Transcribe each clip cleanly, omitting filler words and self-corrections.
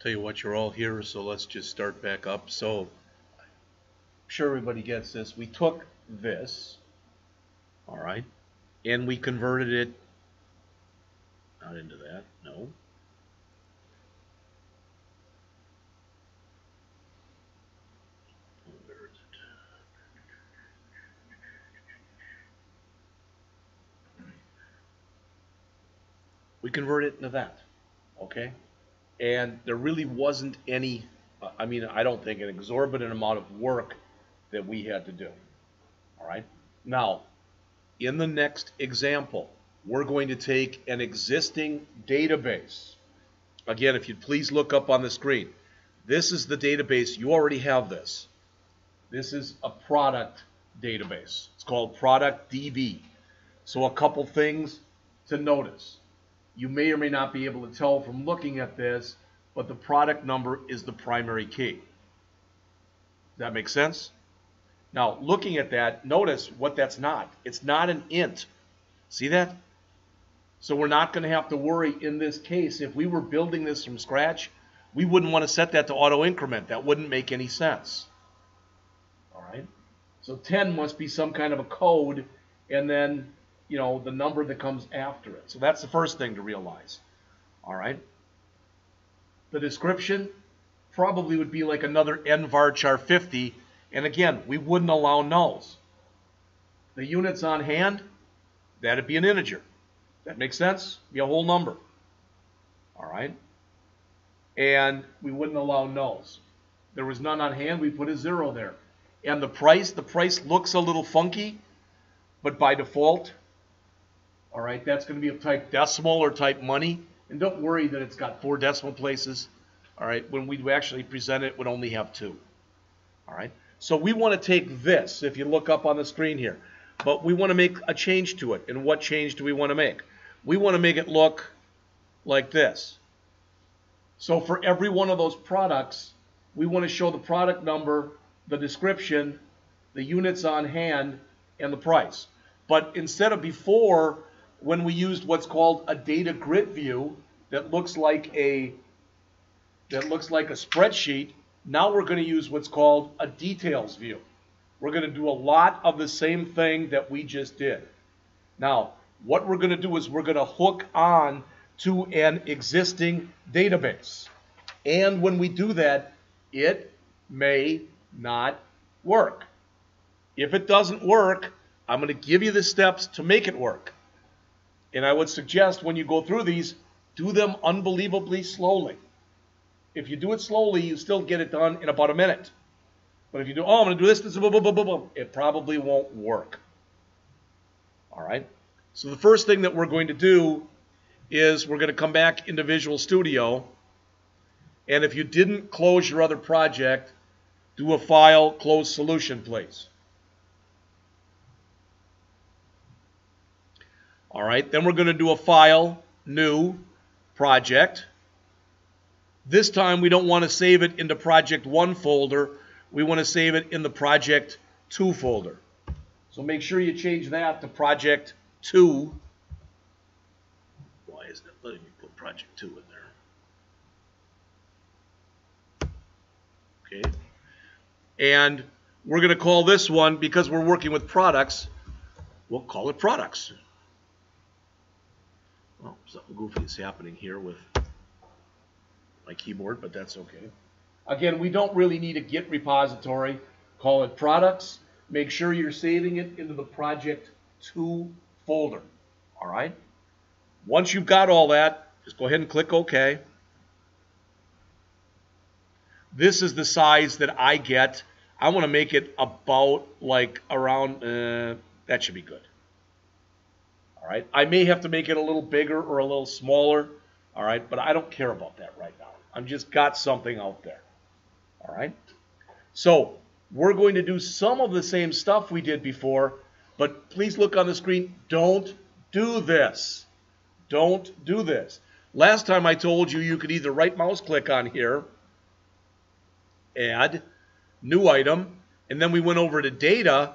Tell you what, you're all here, so let's just start back up. So, I'm sure everybody gets this. We took this, all right, and we converted it, not into that, no. Where is it? We converted it into that, okay? And there really wasn't any, I mean, I don't think an exorbitant amount of work that we had to do, all right? Now, in the next example, we're going to take an existing database. Again, if you'd please look up on the screen. This is the database. You already have this. This is a product database. It's called Product DB. So a couple things to notice. You may or may not be able to tell from looking at this, but the product number is the primary key. Does that make sense? Now, looking at that, notice what that's not. It's not an int. See that? So we're not going to have to worry in this case. If we were building this from scratch, we wouldn't want to set that to auto increment. That wouldn't make any sense. All right? So 10 must be some kind of a code, and then, you know, the number that comes after it. So that's the first thing to realize. All right? The description probably would be like another nvarchar 50, and again, we wouldn't allow nulls. The units on hand, that'd be an integer. That makes sense? Be a whole number. All right? And we wouldn't allow nulls. There was none on hand, we put a 0 there. And the price looks a little funky, but by default, all right, that's going to be a type decimal or type money. And don't worry that it's got 4 decimal places. All right, when we actually present it, it would only have 2. All right, so we want to take this, if you look up on the screen here, but we want to make a change to it. And what change do we want to make? We want to make it look like this. So for every one of those products, we want to show the product number, the description, the units on hand, and the price. But instead of before, when we used what's called a data grid view that looks like a spreadsheet, now we're going to use what's called a details view. We're going to do a lot of the same thing that we just did. Now, what we're going to do is we're going to hook on to an existing database. And when we do that, it may not work. If it doesn't work, I'm going to give you the steps to make it work. And I would suggest when you go through these, do them unbelievably slowly. If you do it slowly, you still get it done in about a minute. But if you do, oh, I'm going to do this, boom, boom, boom, boom, boom, it probably won't work. All right? So the first thing that we're going to do is we're going to come back into Visual Studio. And if you didn't close your other project, do a File, Close Solution, please. All right, then we're going to do a File, New, Project. This time we don't want to save it into Project 1 folder. We want to save it in the Project 2 folder. So make sure you change that to Project 2. Why isn't it letting me put Project 2 in there? Okay. And we're going to call this one, because we're working with products, we'll call it Products. Well, something goofy is happening here with my keyboard, but that's okay. Again, we don't really need a Git repository. Call it Products. Make sure you're saving it into the Project 2 folder. All right? Once you've got all that, just go ahead and click OK. This is the size that I get. I want to make it about like around, that should be good. All right, I may have to make it a little bigger or a little smaller, all right, but I don't care about that right now. I've just got something out there, all right? So we're going to do some of the same stuff we did before, but please look on the screen. Don't do this. Don't do this. Last time I told you you could either right mouse click on here, add, new item, and then we went over to data,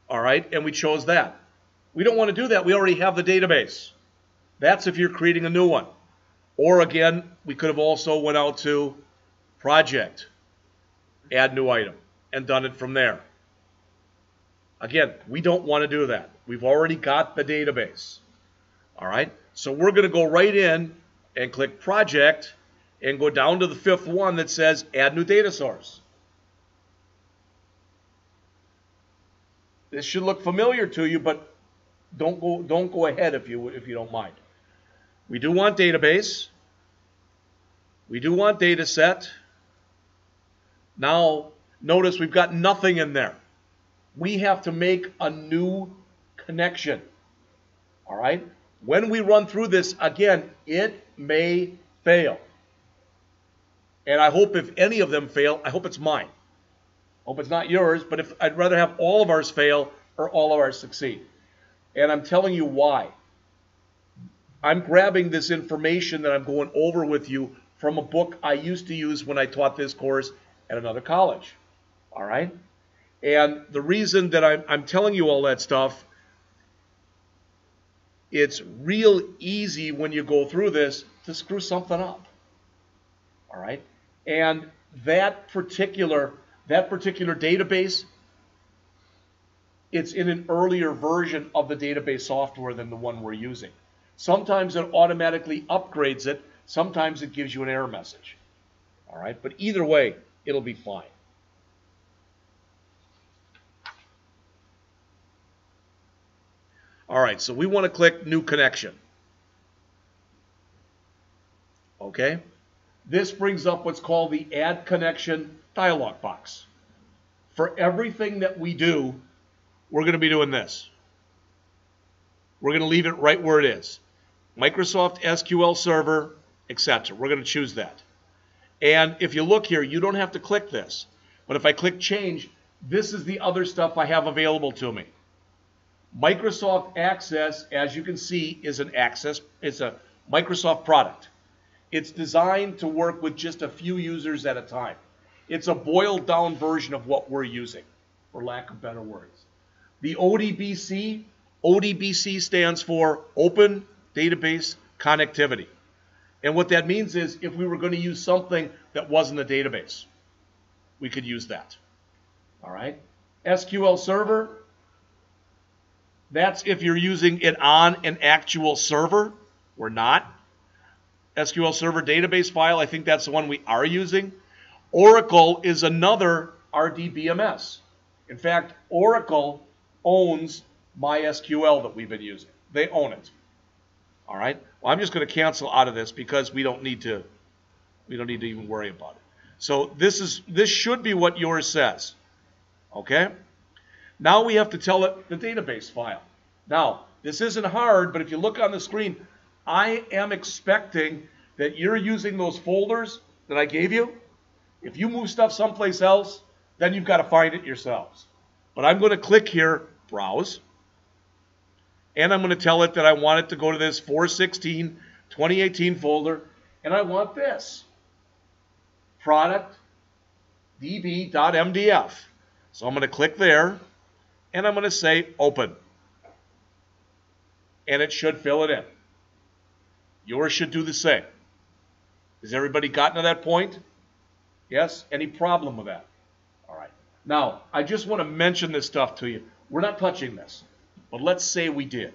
all right, and we chose that. We don't want to do that. We already have the database. That's if you're creating a new one. Or again, we could have also went out to project, add new item, and done it from there. Again, we don't want to do that. We've already got the database. All right, so we're going to go right in and click project and go down to the fifth one that says add new data source. This should look familiar to you, but don't go ahead if you don't mind. We do want database. We do want data set. Now, notice we've got nothing in there. We have to make a new connection. All right? When we run through this, again, it may fail. And I hope if any of them fail, I hope it's mine. I hope it's not yours, but if I'd rather have all of ours fail or all of ours succeed. And I'm telling you why. I'm grabbing this information that I'm going over with you from a book I used to use when I taught this course at another college. All right? And the reason that I'm telling you all that stuff, it's real easy when you go through this to screw something up. All right? And that particular database, it's in an earlier version of the database software than the one we're using. Sometimes it automatically upgrades it. Sometimes it gives you an error message. All right? But either way, it'll be fine. All right, so we want to click New Connection. Okay? This brings up what's called the Add Connection dialog box. For everything that we do, we're going to be doing this. We're going to leave it right where it is. Microsoft SQL Server, etc. We're going to choose that. And if you look here, you don't have to click this. But if I click Change, this is the other stuff I have available to me. Microsoft Access, as you can see, is a Microsoft product. It's designed to work with just a few users at a time. It's a boiled down version of what we're using, for lack of better words. The ODBC stands for Open Database Connectivity. And what that means is if we were going to use something that wasn't a database, we could use that. All right? SQL Server, that's if you're using it on an actual server. We're not. SQL Server database file, I think that's the one we are using. Oracle is another RDBMS. In fact, Oracle owns MySQL that we've been using. They own it. All right? Well, I'm just going to cancel out of this because we don't need to even worry about it. So this should be what yours says. Okay? Now we have to tell it the database file. Now, this isn't hard, but if you look on the screen, I am expecting that you're using those folders that I gave you. If you move stuff someplace else, then you've got to find it yourselves. But I'm going to click here, Browse, and I'm going to tell it that I want it to go to this 4/16/2018 folder, and I want this, product db.mdf. So I'm going to click there, and I'm going to say Open. And it should fill it in. Yours should do the same. Has everybody gotten to that point? Yes? Any problem with that? All right. Now, I just want to mention this stuff to you. We're not touching this, but let's say we did.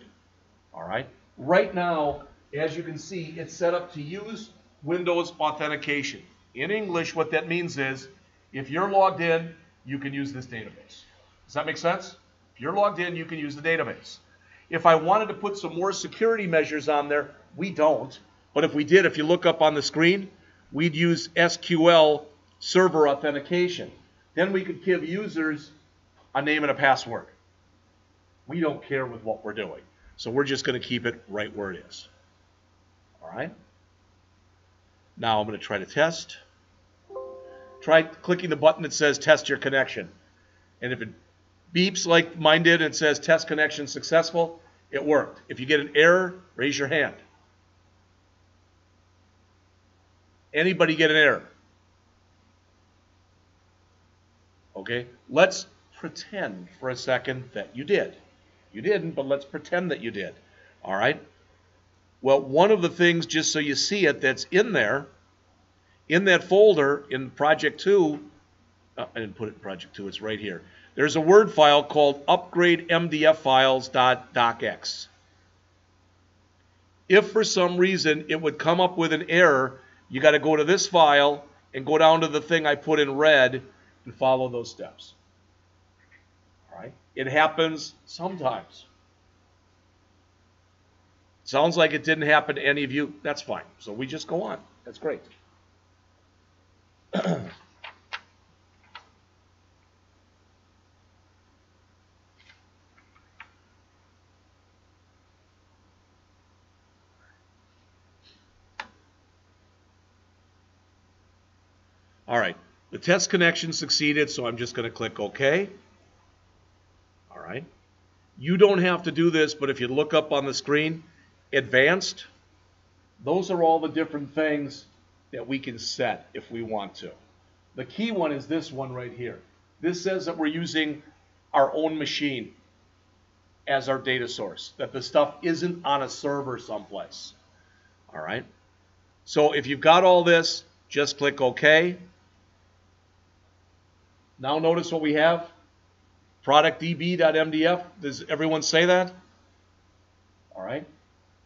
All right? Right now, as you can see, it's set up to use Windows authentication. In English, what that means is if you're logged in, you can use this database. Does that make sense? If you're logged in, you can use the database. If I wanted to put some more security measures on there, we don't. But if we did, if you look up on the screen, we'd use SQL Server authentication. Then we could give users a name and a password. We don't care with what we're doing. So we're just going to keep it right where it is. All right? Now I'm going to try to test. Try clicking the button that says test your connection. And if it beeps like mine did and says test connection successful, it worked. If you get an error, raise your hand. Anybody get an error? Okay, let's pretend for a second that you did. You didn't, but let's pretend that you did. All right? Well, one of the things, just so you see it, that's in there, in that folder, in Project 2, I didn't put it in Project 2, it's right here. There's a Word file called upgrademdffiles.docx. If for some reason it would come up with an error, you got to go to this file and go down to the thing I put in red and follow those steps. All right? It happens sometimes. Sounds like it didn't happen to any of you. That's fine. So we just go on. That's great. All right. The test connection succeeded, so I'm just going to click OK. All right. You don't have to do this, but if you look up on the screen, Advanced, those are all the different things that we can set if we want to. The key one is this one right here. This says that we're using our own machine as our data source, that the stuff isn't on a server someplace. All right. So if you've got all this, just click OK. Now notice what we have. productdb.mdf. Does everyone say that? All right.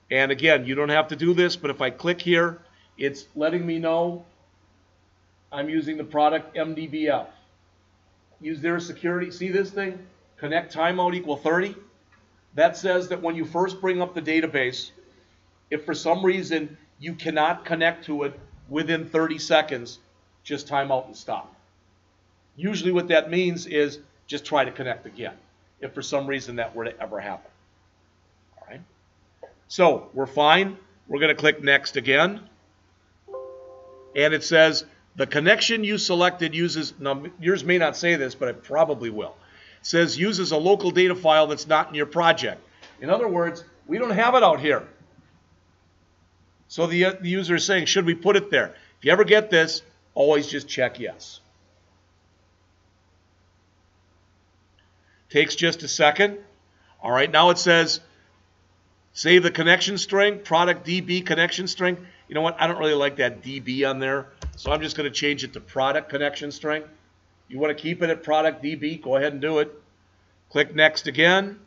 And again, you don't have to do this, but if I click here, it's letting me know I'm using the product MDBF. Use their security. See this thing? Connect timeout equal 30. That says that when you first bring up the database, if for some reason you cannot connect to it within 30 seconds, just time out and stop. Usually what that means is just try to connect again, if for some reason that were to ever happen. All right. So we're fine. We're going to click Next again. And it says the connection you selected uses, now yours may not say this, but it probably will. It says uses a local data file that's not in your project. In other words, we don't have it out here. So the user is saying, should we put it there? If you ever get this, always just check yes. Takes just a second. All right, now it says save the connection string, product DB connection string. You know what? I don't really like that DB on there, so I'm just going to change it to product connection string. You want to keep it at product DB, go ahead and do it. Click Next again.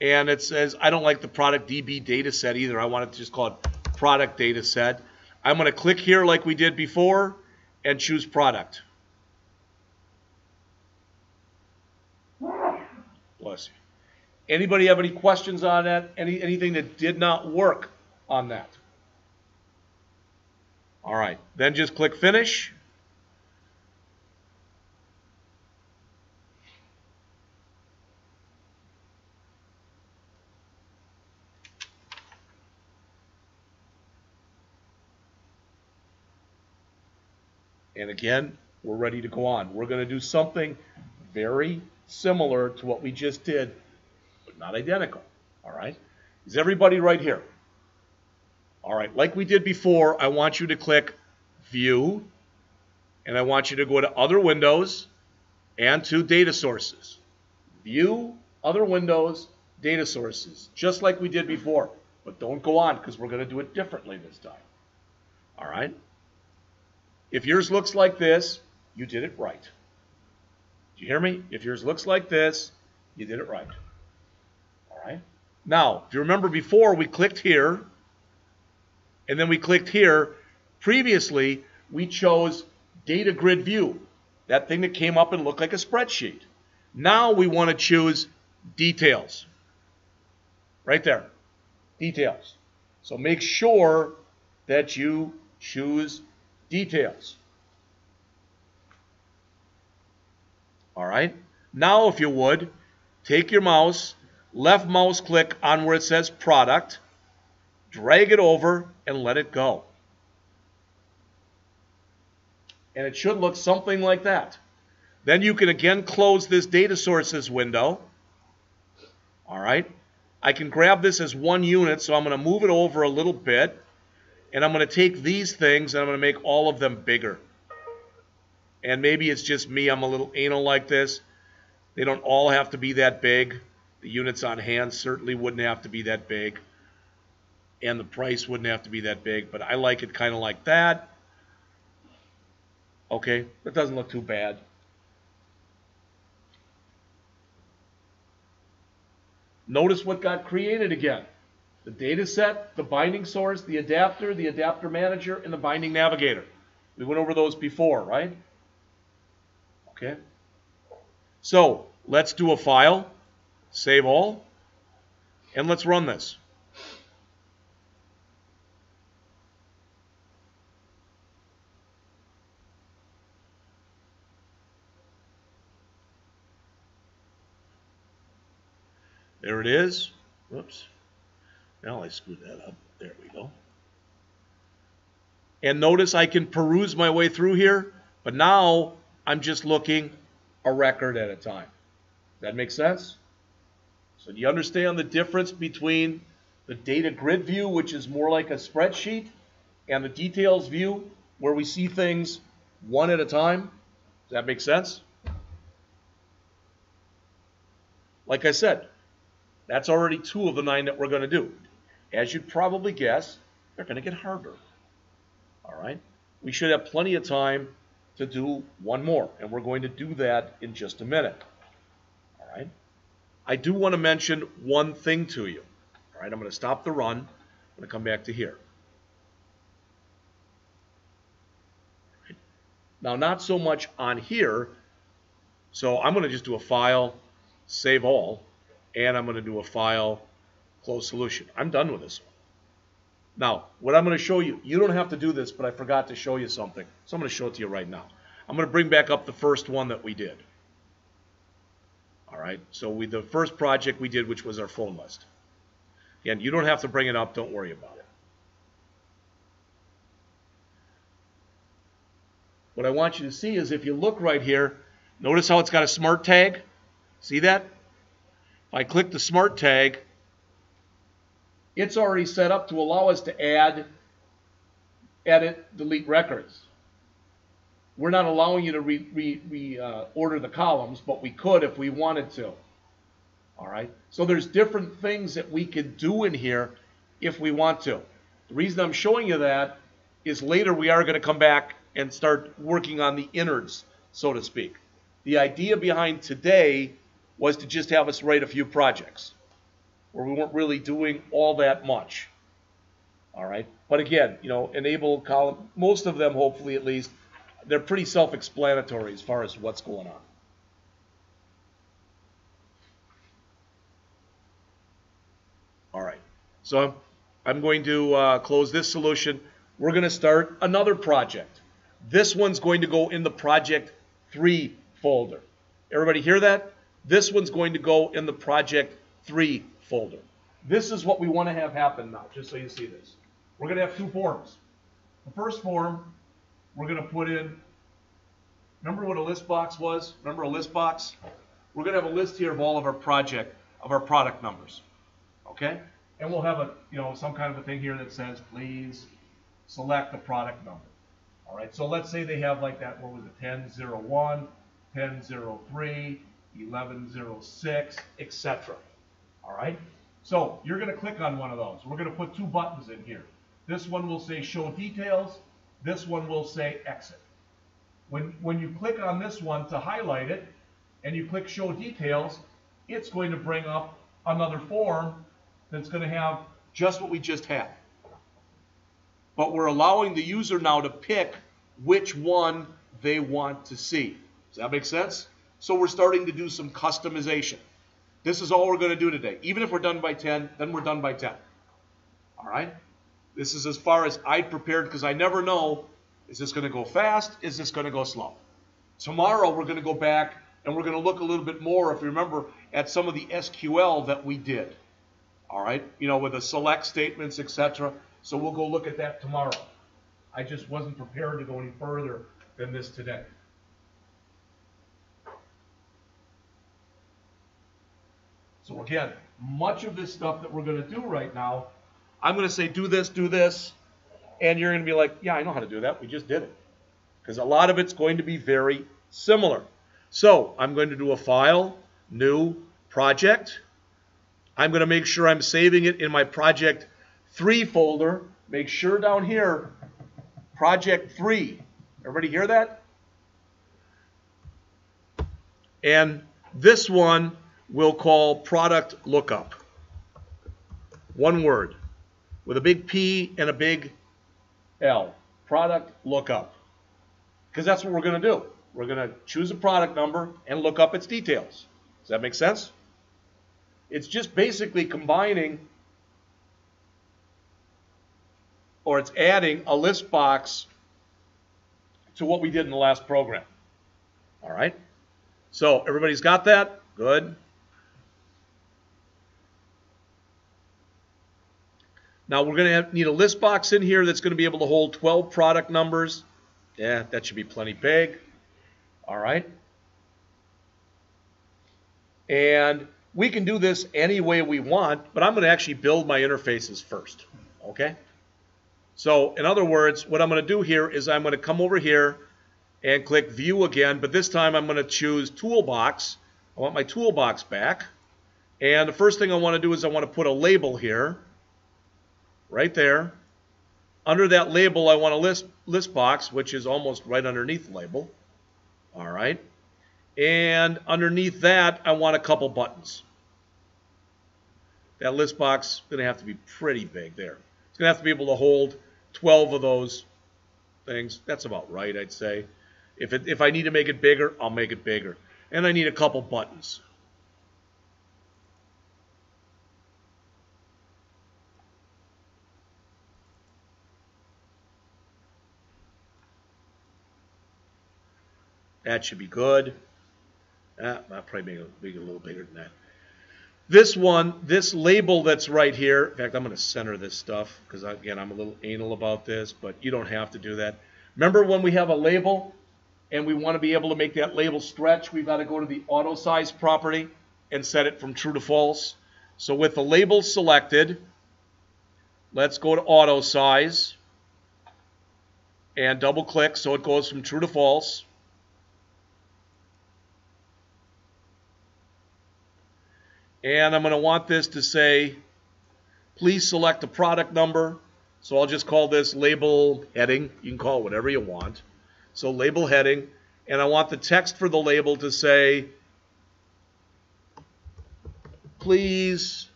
And it says, I don't like the product DB data set either. I want it to just call it product data set. I'm going to click here like we did before and choose product. Bless you. Anybody have any questions on that? Anything that did not work on that? All right. Then just click Finish. And again, we're ready to go on. We're going to do something very similar to what we just did, but not identical. All right? Is everybody right here? All right. Like we did before, I want you to click View, and I want you to go to Other Windows and to Data Sources. View, Other Windows, Data Sources, just like we did before. But don't go on because we're going to do it differently this time. All right? If yours looks like this, you did it right. Do you hear me? If yours looks like this, you did it right. All right? Now, if you remember before, we clicked here, and then we clicked here. Previously, we chose Data Grid View, that thing that came up and looked like a spreadsheet. Now we want to choose Details. Right there. Details. So make sure that you choose Details. All right. Now, if you would, take your mouse, left mouse click on where it says Product, drag it over, and let it go. And it should look something like that. Then you can again close this Data Sources window. All right. I can grab this as one unit, so I'm going to move it over a little bit. And I'm going to take these things and I'm going to make all of them bigger. And maybe it's just me, I'm a little anal like this. They don't all have to be that big. The units on hand certainly wouldn't have to be that big, and the price wouldn't have to be that big, but I like it kind of like that. Okay, that doesn't look too bad. Notice what got created again. The data set, the binding source, the adapter manager, and the binding navigator. We went over those before, right? Okay. So let's do a file, save all, and let's run this. There it is. Whoops. Now I screwed that up. There we go. And notice I can peruse my way through here, but now I'm just looking a record at a time. Does that make sense? So do you understand the difference between the data grid view, which is more like a spreadsheet, and the details view, where we see things one at a time? Does that make sense? Like I said, that's already 2 of the 9 that we're going to do. As you'd probably guess, they're going to get harder. All right? We should have plenty of time to do one more, and we're going to do that in just a minute. All right? I do want to mention one thing to you. All right? I'm going to stop the run. I'm going to come back to here. Right. Now, not so much on here, so I'm going to just do a file, save all, and I'm going to do a file, close solution. I'm done with this one. Now, what I'm going to show you, you don't have to do this, but I forgot to show you something. So I'm going to show it to you right now. I'm going to bring back up the first one that we did. All right, so the first project we did, which was our phone list. Again, you don't have to bring it up. Don't worry about it. What I want you to see is if you look right here, notice how it's got a smart tag? See that? If I click the smart tag, it's already set up to allow us to add, edit, delete records. We're not allowing you to order the columns, but we could if we wanted to. All right? So there's different things that we could do in here if we want to. The reason I'm showing you that is later we are going to come back and start working on the innards, so to speak. The idea behind today was to just have us write a few projects where we weren't really doing all that much. All right? But again, you know, enable column, most of them, hopefully at least, they're pretty self-explanatory as far as what's going on. All right. So I'm going to close this solution. We're going to start another project. This one's going to go in the Project 3 folder. Everybody hear that? This one's going to go in the Project 3 folder. This is what we want to have happen now, just so you see this. We're going to have 2 forms. The first form, we're going to put in, remember what a list box was? Remember a list box? We're going to have a list here of all of our product numbers. Okay? And we'll have some kind of a thing here that says, please select the product number. All right, so let's say they have like that, what was it, 1001, 1003, 1106, etc. All right, so you're going to click on one of those. We're going to put 2 buttons in here. This one will say show details. This one will say exit. When you click on this one to highlight it and you click show details, it's going to bring up another form that's going to have just what we just had. But we're allowing the user now to pick which one they want to see. Does that make sense? So we're starting to do some customization. This is all we're going to do today. Even if we're done by 10, then we're done by 10. All right? This is as far as I prepared because I never know, is this going to go fast? Is this going to go slow? Tomorrow we're going to go back and we're going to look a little bit more, if you remember, at some of the SQL that we did. All right? You know, with the select statements, etc. So we'll go look at that tomorrow. I just wasn't prepared to go any further than this today. So again, much of this stuff that we're going to do right now, I'm going to say do this, and you're going to be like, yeah, I know how to do that. We just did it. Because a lot of it's going to be very similar. So I'm going to do a file, new project. I'm going to make sure I'm saving it in my Project 3 folder. Make sure down here, Project 3. Everybody hear that? And this one we'll call Product Lookup. One word, with a big P and a big L. Product Lookup. Because that's what we're going to do. We're going to choose a product number and look up its details. Does that make sense? It's just basically combining, or it's adding a list box to what we did in the last program. All right? So everybody's got that? Good. Now we're going to need a list box in here that's going to be able to hold 12 product numbers. Yeah, that should be plenty big. All right. And we can do this any way we want, but I'm going to actually build my interfaces first. Okay? So in other words, what I'm going to do here is I'm going to come over here and click View again, but this time I'm going to choose Toolbox. I want my toolbox back. And the first thing I want to do is I want to put a label here, right there. Under that label, I want a list box, which is almost right underneath the label. All right. And underneath that, I want a couple buttons. That list box is going to have to be pretty big there. It's going to have to be able to hold 12 of those things. That's about right, I'd say. If I need to make it bigger, I'll make it bigger. And I need a couple buttons. That should be good. I'll probably make it a little bigger than that. This one, this label that's right here, in fact, I'm going to center this stuff because, again, I'm a little anal about this, but you don't have to do that. Remember when we have a label and we want to be able to make that label stretch, we've got to go to the auto size property and set it from true to false. So with the label selected, let's go to auto size and double click so it goes from true to false. And I'm going to want this to say, please select a product number. So I'll just call this label heading. You can call it whatever you want. So label heading. And I want the text for the label to say, please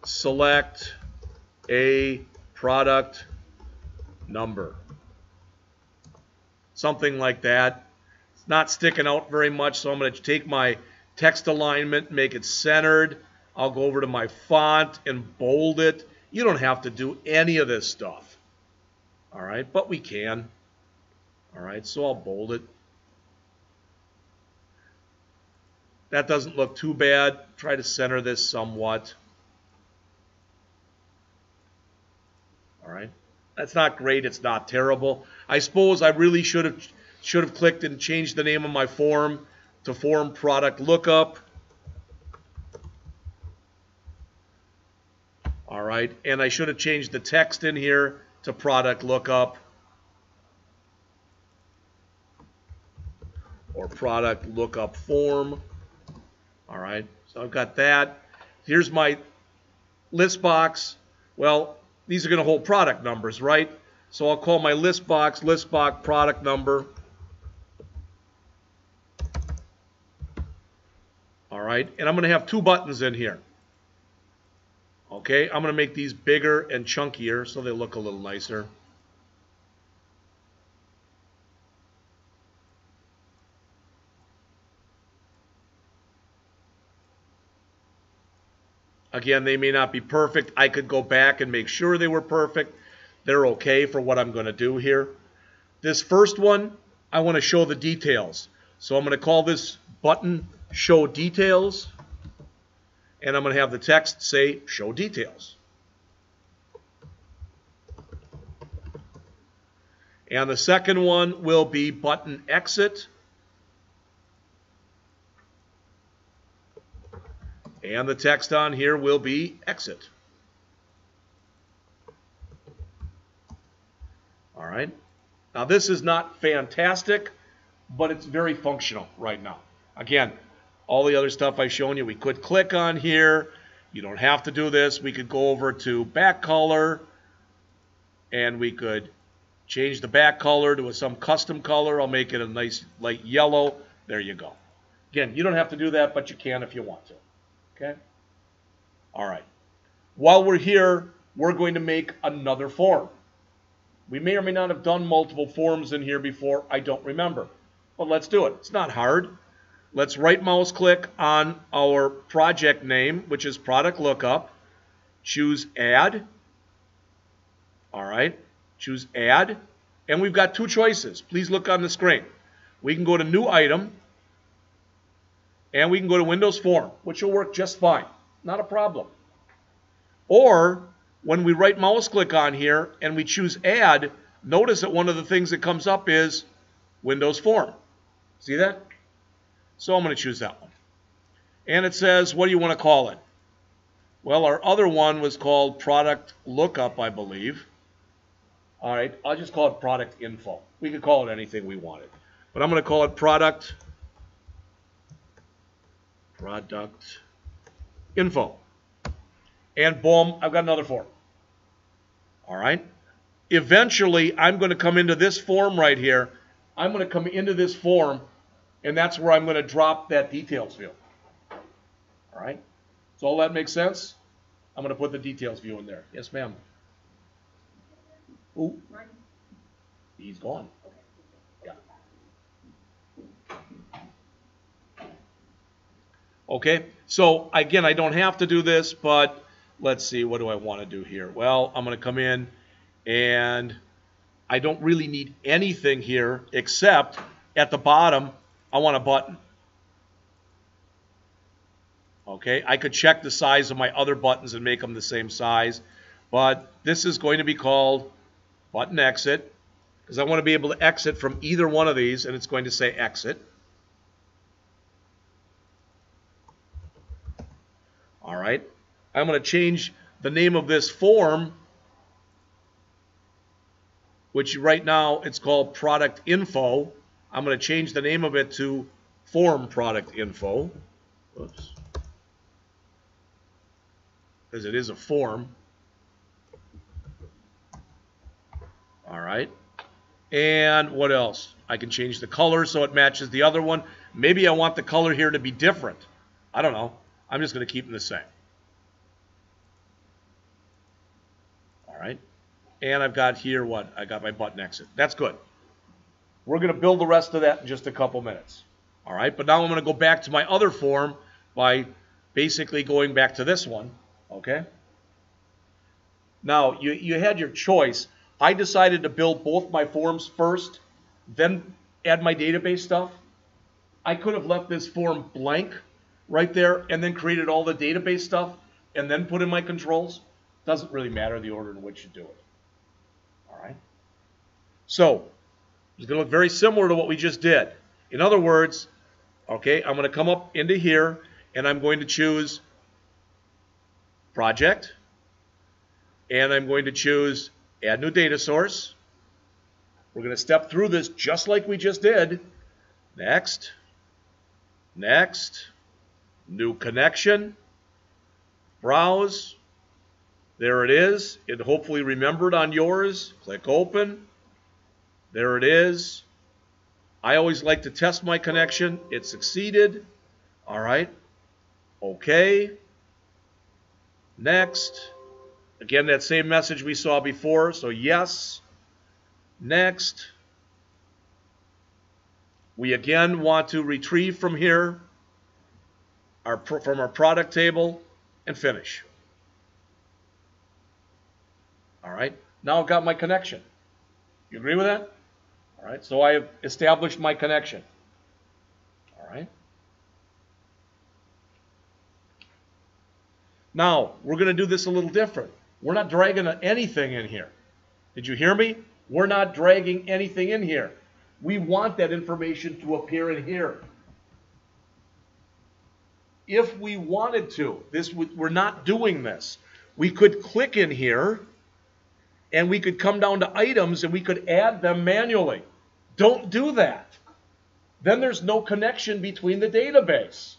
select a product number. Something like that. It's not sticking out very much, so I'm going to take my text alignment, make it centered. I'll go over to my font and bold it. You don't have to do any of this stuff. All right, but we can. All right, so I'll bold it. That doesn't look too bad. Try to center this somewhat. All right, that's not great. It's not terrible. I suppose I really should have clicked and changed the name of my form to Form Product Lookup. All right, and I should have changed the text in here to Product Lookup or Product Lookup Form. All right, so I've got that. Here's my list box. Well, these are going to hold product numbers, right? So I'll call my list box product number. All right, and I'm going to have two buttons in here. Okay, I'm going to make these bigger and chunkier so they look a little nicer. Again, they may not be perfect. I could go back and make sure they were perfect. They're okay for what I'm going to do here. This first one, I want to show the details. So I'm going to call this button Show Details. And I'm going to have the text say Show Details. And the second one will be Button Exit. And the text on here will be Exit. All right. Now this is not fantastic, but it's very functional right now. Again, all the other stuff I've shown you. We could click on here. You don't have to do this. We could go over to back color, and we could change the back color to some custom color. I'll make it a nice light yellow. There you go. Again, you don't have to do that, but you can if you want to. Okay? All right. While we're here, we're going to make another form. We may or may not have done multiple forms in here before. I don't remember. But let's do it. It's not hard. Let's right mouse click on our project name, which is product lookup. Choose add. All right. Choose add. And we've got two choices. Please look on the screen. We can go to new item. And we can go to Windows Form, which will work just fine. Not a problem. Or when we right mouse click on here and we choose add, notice that one of the things that comes up is Windows Form. See that? So I'm going to choose that one. And it says, what do you want to call it? Well, our other one was called product lookup, I believe. All right, I'll just call it product info. We could call it anything we wanted. But I'm going to call it product info. And boom, I've got another form. All right. Eventually, I'm going to come into this form right here. I'm going to come into this form, and that's where I'm going to drop that details view. All right. Does all that make sense? I'm going to put the details view in there. Yes, ma'am. Ooh. He's gone. Yeah. Okay. So, again, I don't have to do this, but let's see. What do I want to do here? Well, I'm going to come in, and I don't really need anything here except at the bottom, I want a button. Okay, I could check the size of my other buttons and make them the same size, but this is going to be called button exit because I want to be able to exit from either one of these, and it's going to say exit. All right, I'm going to change the name of this form, which right now it's called product info. I'm going to change the name of it to form product info. Oops. Because it is a form. All right. And what else? I can change the color so it matches the other one. Maybe I want the color here to be different. I don't know. I'm just going to keep them the same. All right. And I've got here what? I got my button exit. That's good. We're going to build the rest of that in just a couple minutes. All right. But now I'm going to go back to my other form by basically going back to this one. Okay. Now, you had your choice. I decided to build both my forms first, then add my database stuff. I could have left this form blank right there and then created all the database stuff and then put in my controls. Doesn't really matter the order in which you do it. All right. So it's going to look very similar to what we just did. In other words, okay, I'm going to come up into here and I'm going to choose project, and I'm going to choose add new data source. We're going to step through this just like we just did. Next, next, new connection, browse. There it is. It hopefully remembered on yours. Click open. There it is. I always like to test my connection. It succeeded. All right. Okay. Next. Again, that same message we saw before. So yes. Next. We again want to retrieve from here, from our product table, and finish. All right. Now I've got my connection. You agree with that? All right. So I have established my connection. All right. Now, we're going to do this a little different. We're not dragging anything in here. Did you hear me? We're not dragging anything in here. We want that information to appear in here. If we wanted to, we're not doing this. We could click in here, and we could come down to items, and we could add them manually. Don't do that. Then there's no connection between the database.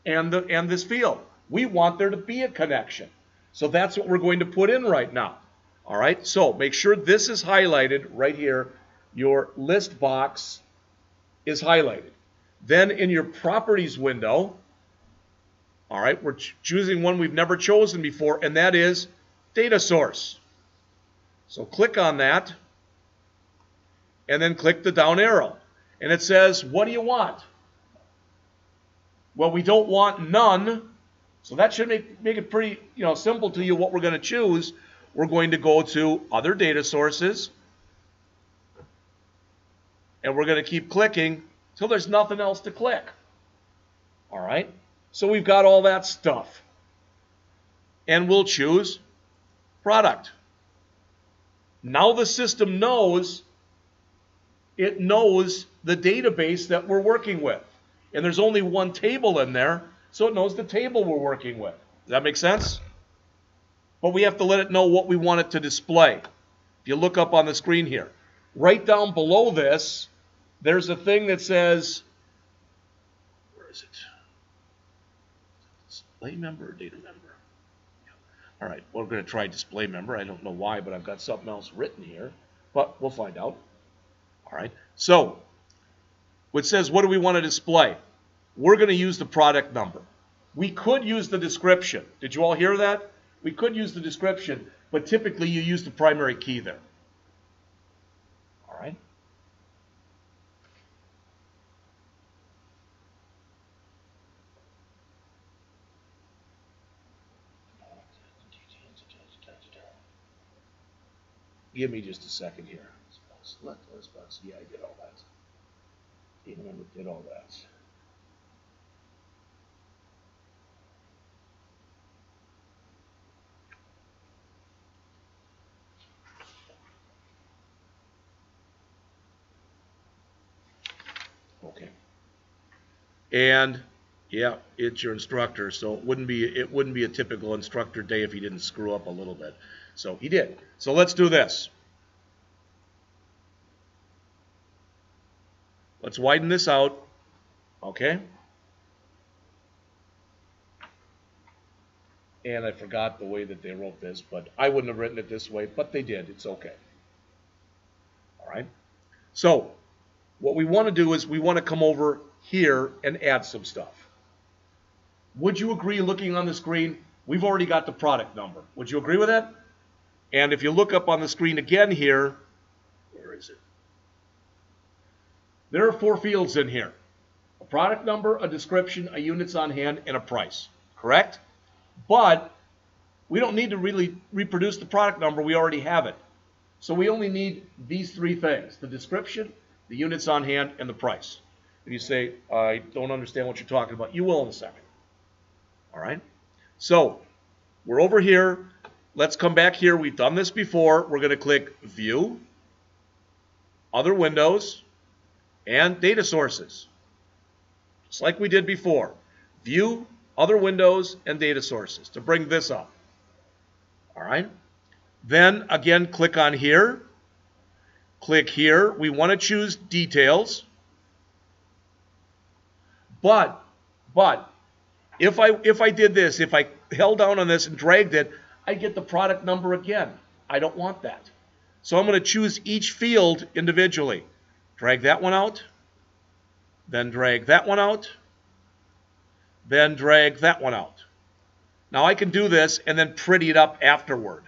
and this field. We want there to be a connection. So that's what we're going to put in right now. All right, so make sure this is highlighted right here. Your list box is highlighted. Then in your properties window, all right, we're choosing one we've never chosen before, and that is data source. So click on that, and then click the down arrow. And it says, what do you want? Well, we don't want none, so that should make it pretty simple to you what we're going to choose. We're going to go to other data sources, and we're going to keep clicking till there's nothing else to click. All right, so we've got all that stuff, and we'll choose product. Now the system knows, it knows the database that we're working with, and there's only one table in there, so it knows the table we're working with. Does that make sense? But we have to let it know what we want it to display. If you look up on the screen here, right down below this, there's a thing that says, where is it? Display member or data member? Yeah. All right, we're going to try display member. I don't know why, but I've got something else written here, but we'll find out. All right, so it says, what do we want to display? We're going to use the product number. We could use the description. Did you all hear that? We could use the description, but typically you use the primary key there. All right. Give me just a second here. Select list box. Yeah, I did all that. Data member did all that. Okay. And yeah, it's your instructor, so it wouldn't be a typical instructor day if he didn't screw up a little bit. So he did. So let's do this. Let's widen this out. Okay. And I forgot the way that they wrote this, but I wouldn't have written it this way, but they did. It's okay. All right. So what we want to do is we want to come over here and add some stuff. Would you agree, looking on the screen, we've already got the product number. Would you agree with that? And if you look up on the screen again here, where is it? There are 4 fields in here. A product number, a description, a units on hand, and a price. Correct? But we don't need to really reproduce the product number. We already have it. So we only need these 3 things: the description, the units on hand, and the price. If you say, I don't understand what you're talking about, you will in a second. All right? So we're over here. Let's come back here. We've done this before. We're going to click View, Other Windows, and Data Sources. Just like we did before. View, Other Windows, and Data Sources to bring this up. All right? Then, again, click on here. Click here. We want to choose Details. But if I did this, if I held down on this and dragged it, I get the product number again. I don't want that. So I'm going to choose each field individually. Drag that one out. Then drag that one out. Then drag that one out. Now I can do this and then pretty it up afterward.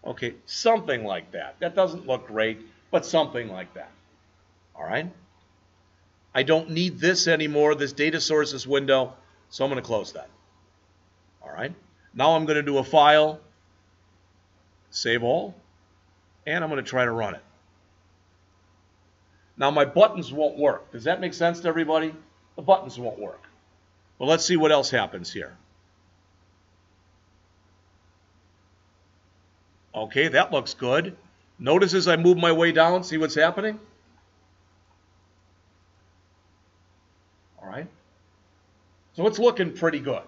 Okay, something like that. That doesn't look great, but something like that. All right? I don't need this anymore, this data sources window, so I'm going to close that. All right? Now I'm going to do a file, save all, and I'm going to try to run it. Now my buttons won't work. Does that make sense to everybody? The buttons won't work. Well, let's see what else happens here. Okay, that looks good. Notice as I move my way down, see what's happening? All right. So it's looking pretty good.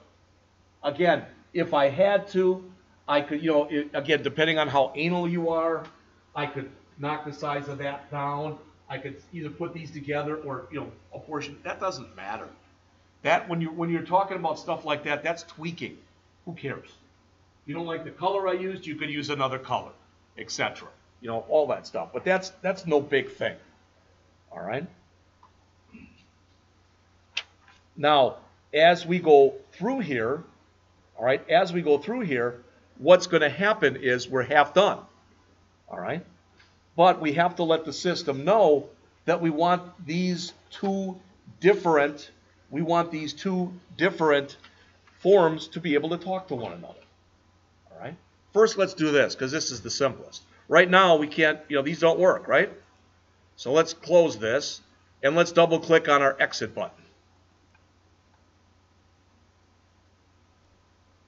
Again, if I had to, I could, again, depending on how anal you are, I could knock the size of that down. I could either put these together or, a portion. That doesn't matter. That when you're talking about stuff like that, that's tweaking. Who cares? You don't like the color I used, you could use another color, etc. All that stuff. But that's no big thing. All right. Now, as we go through here, what's going to happen is we're half done. All right. But we have to let the system know that we want these two different forms to be able to talk to one another. All right. First, let's do this because this is the simplest. Right now, we can't, these don't work, right? So let's close this and let's double click on our exit button.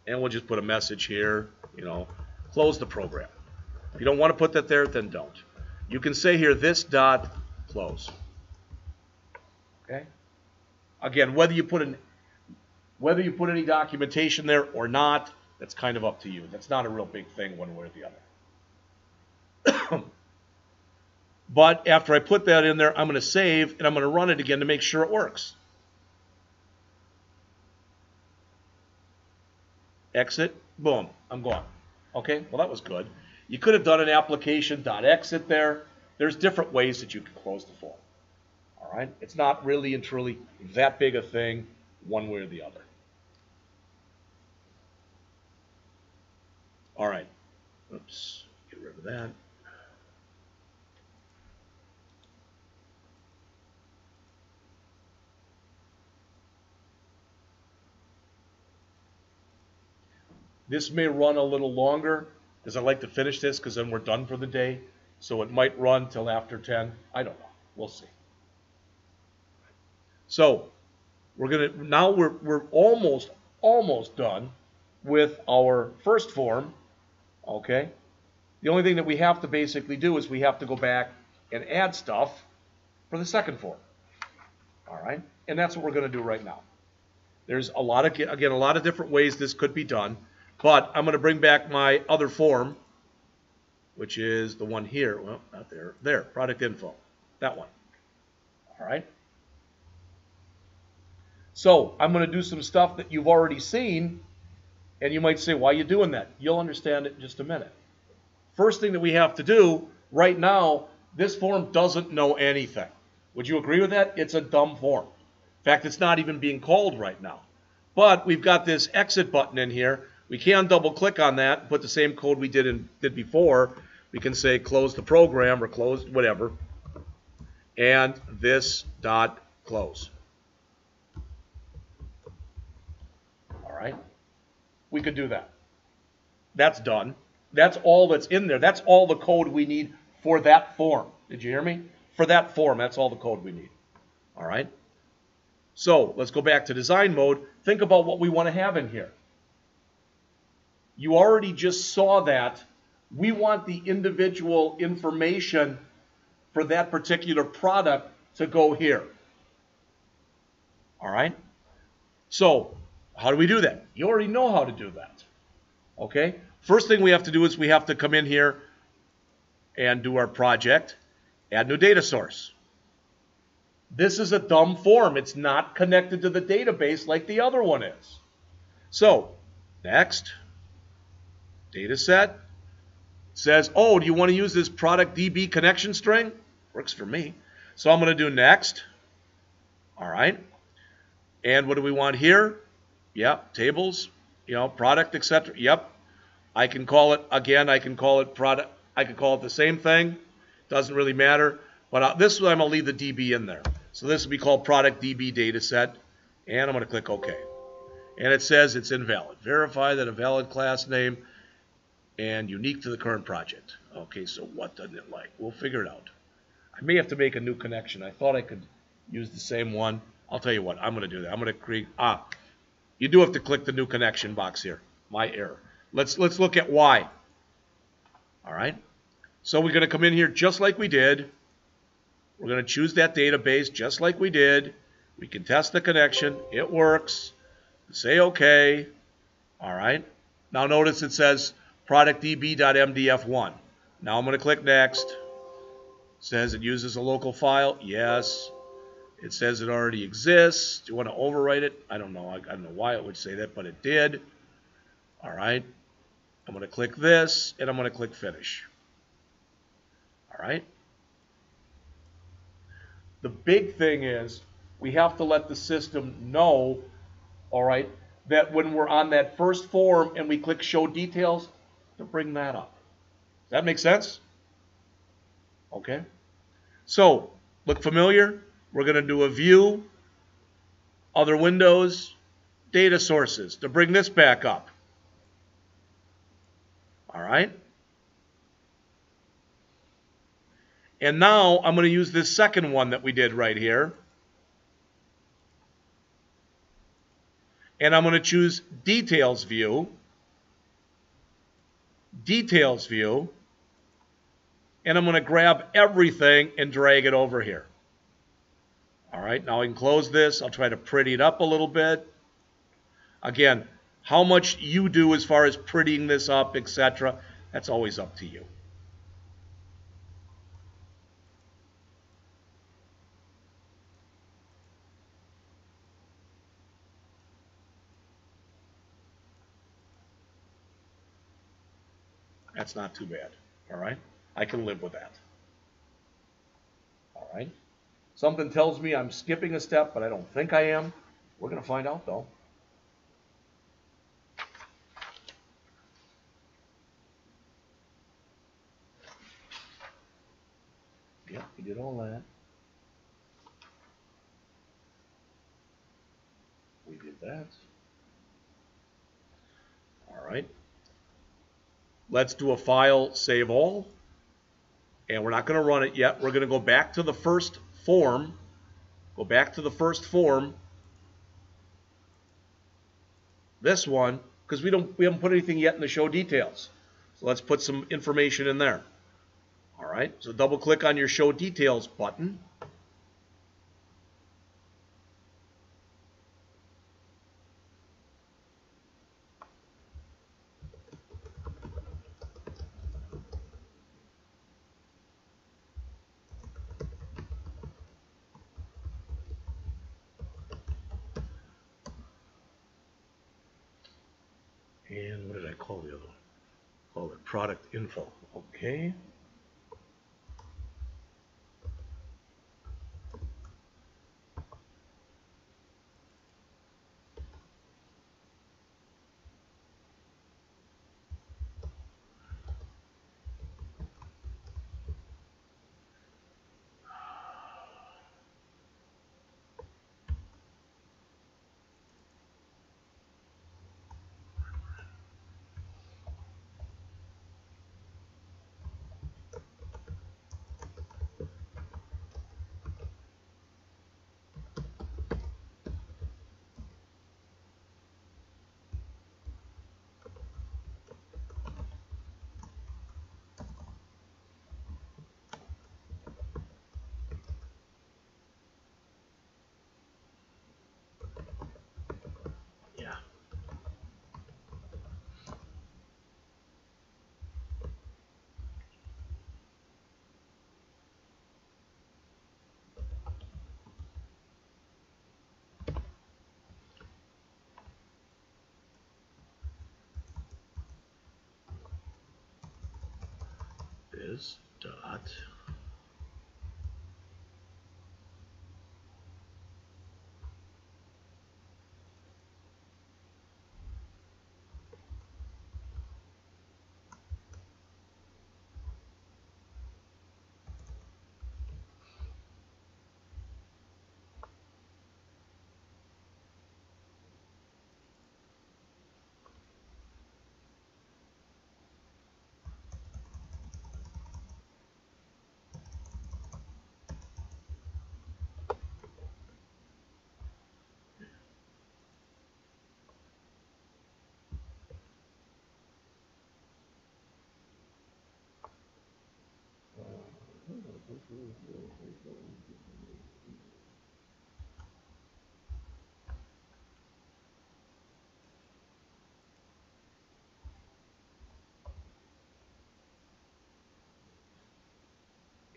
And we'll just put a message here, close the program. If you don't want to put that there, then don't. You can say here, this dot close. Okay? Again, whether you put any documentation there or not, that's kind of up to you. That's not a real big thing one way or the other. But after I put that in there, I'm going to save and I'm going to run it again to make sure it works. Exit, boom, I'm gone. Okay, well that was good. You could have done an application.exit there. There's different ways that you can close the form. All right, it's not really and truly that big a thing one way or the other. All right, oops, get rid of that. This may run a little longer because I like to finish this because then we're done for the day. So it might run till after 10. I don't know. We'll see. So we're almost done with our first form. Okay. The only thing that we have to basically do is we have to go back and add stuff for the second form. All right. And that's what we're going to do right now. There's a lot of different ways this could be done. But I'm going to bring back my other form, which is the one here. Well, not there. There, product info. That one. All right. So I'm going to do some stuff that you've already seen, and you might say, why are you doing that? You'll understand it in just a minute. First thing that we have to do right now, this form doesn't know anything. Would you agree with that? It's a dumb form. In fact, it's not even being called right now. But we've got this exit button in here. We can double click on that, put the same code we did before. We can say close the program or close whatever. And this dot close. All right. We could do that. That's done. That's all that's in there. That's all the code we need for that form. Did you hear me? For that form, that's all the code we need. All right. So let's go back to design mode. Think about what we want to have in here. You already just saw that. We want the individual information for that particular product to go here. All right? So, how do we do that? You already know how to do that. Okay? First thing we have to do is we have to come in here and do our project, add new data source. This is a dumb form. It's not connected to the database like the other one is. So, next. Data set says, oh, do you want to use this product DB connection string? Works for me. So I'm going to do next. All right. And what do we want here? Yep, tables, product, etc. Yep. I can call it, again, I can call it product. I can call it the same thing. Doesn't really matter. But this one, I'm going to leave the DB in there. So this will be called product DB data set. And I'm going to click OK. And it says it's invalid. Verify that a valid class name and unique to the current project. Okay, so what doesn't it like? We'll figure it out. I may have to make a new connection. I thought I could use the same one. I'll tell you what, I'm going to do that. I'm going to create, You do have to click the new connection box here. My error. Let's look at why. All right. So we're going to come in here just like we did. We're going to choose that database just like we did. We can test the connection. It works. Say OK. All right. Now notice it says productdb.mdf1. Now I'm going to click next. It says it uses a local file. Yes. It says it already exists. Do you want to overwrite it? I don't know. I don't know why it would say that, but it did. All right. I'm going to click this, and I'm going to click Finish. All right. The big thing is we have to let the system know, all right, that when we're on that first form and we click Show Details, to bring that up. Does that make sense? Okay. So, look familiar? We're going to do a View, Other Windows, Data Sources to bring this back up. All right. And now I'm going to use this second one that we did right here. And I'm going to choose Details View, Details View, and I'm going to grab everything and drag it over here. All right, now I can close this. I'll try to pretty it up a little bit. Again, how much you do as far as prettying this up, etc., that's always up to you. That's not too bad. All right, I can live with that. All right. Something tells me I'm skipping a step, but I don't think I am. We're going to find out, though. Yep, we did all that. We did that. All right. Let's do a file, save all. And we're not going to run it yet. We're going to go back to the first form. Go back to the first form. This one, because we haven't put anything yet in the show details. So let's put some information in there. All right. So double click on your show details button. And what did I call the other one? Call it product info. Okay. Yeah. Biz dot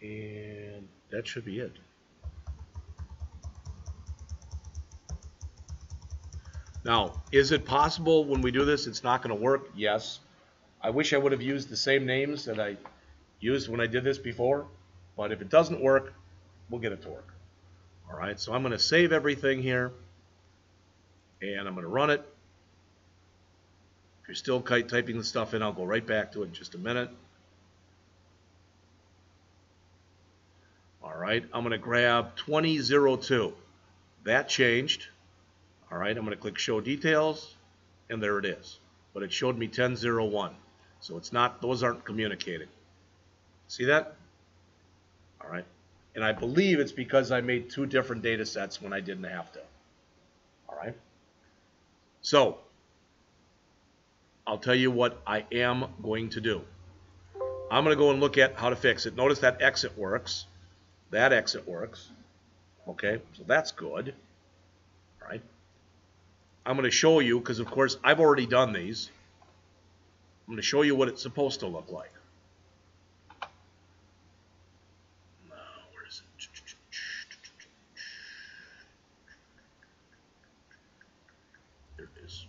And that should be it. Now, is it possible when we do this it's not going to work? Yes. I wish I would have used the same names that I used when I did this before, but if it doesn't work, we'll get it to work. All right, so I'm going to save everything here, and I'm going to run it. If you're still typing the stuff in, I'll go right back to it in just a minute. All right, I'm going to grab 2002. That changed. All right, I'm going to click Show Details, and there it is. But it showed me 1001. So it's not; those aren't communicating. See that? All right. And I believe it's because I made two different data sets when I didn't have to. All right. So I'll tell you what I am going to do. I'm going to go and look at how to fix it. Notice that exit works. That exit works. Okay, so that's good. All right. I'm going to show you, because of course I've already done these. I'm going to show you what it's supposed to look like. Where is it? There it is.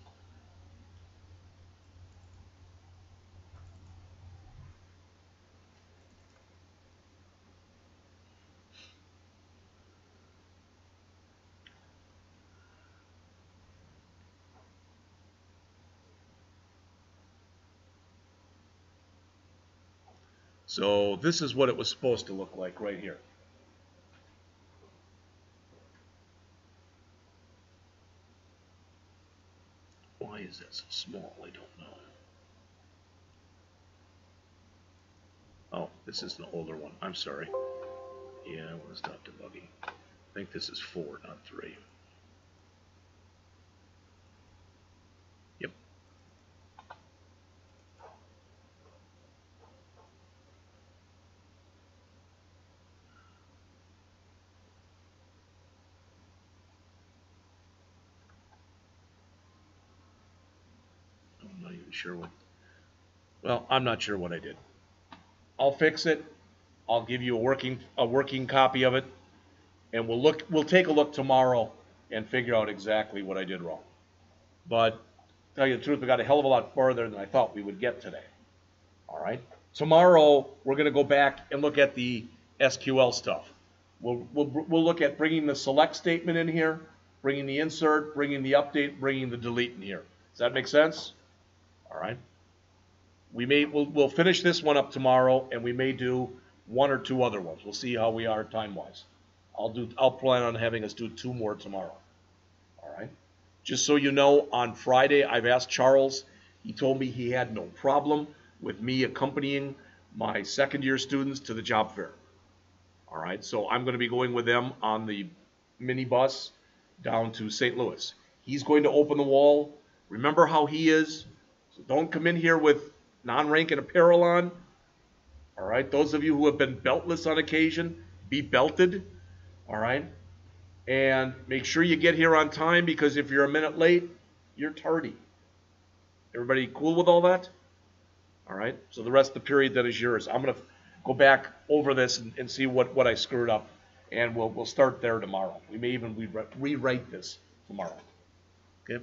So this is what it was supposed to look like right here. Why is that so small? I don't know. Oh, this is the older one. I'm sorry. Yeah, I want to stop debugging. I think this is 4, not 3. Yep. I'm not even sure what. Well, I'm not sure what I did. I'll fix it. I'll give you a working copy of it, and we'll take a look tomorrow and figure out exactly what I did wrong. But to tell you the truth, we got a hell of a lot further than I thought we would get today. All right. Tomorrow we're going to go back and look at the SQL stuff. We'll look at bringing the select statement in here, bringing the insert, bringing the update, bringing the delete in here. Does that make sense? All right. We'll finish this one up tomorrow, and we may do 1 or 2 other ones. We'll see how we are time-wise. I'll plan on having us do 2 more tomorrow. All right. Just so you know, on Friday I've asked Charles. He told me he had no problem with me accompanying my second-year students to the job fair. All right. So I'm going to be going with them on the minibus down to St. Louis. He's going to open the wall. Remember how he is. So don't come in here with non-ranking apparel on. All right, those of you who have been beltless on occasion, be belted. All right, and make sure you get here on time, because if you're a minute late, you're tardy. Everybody cool with all that? All right, so the rest of the period then is yours. I'm going to go back over this and see what I screwed up, and we'll start there tomorrow. We may even rewrite this tomorrow. Okay.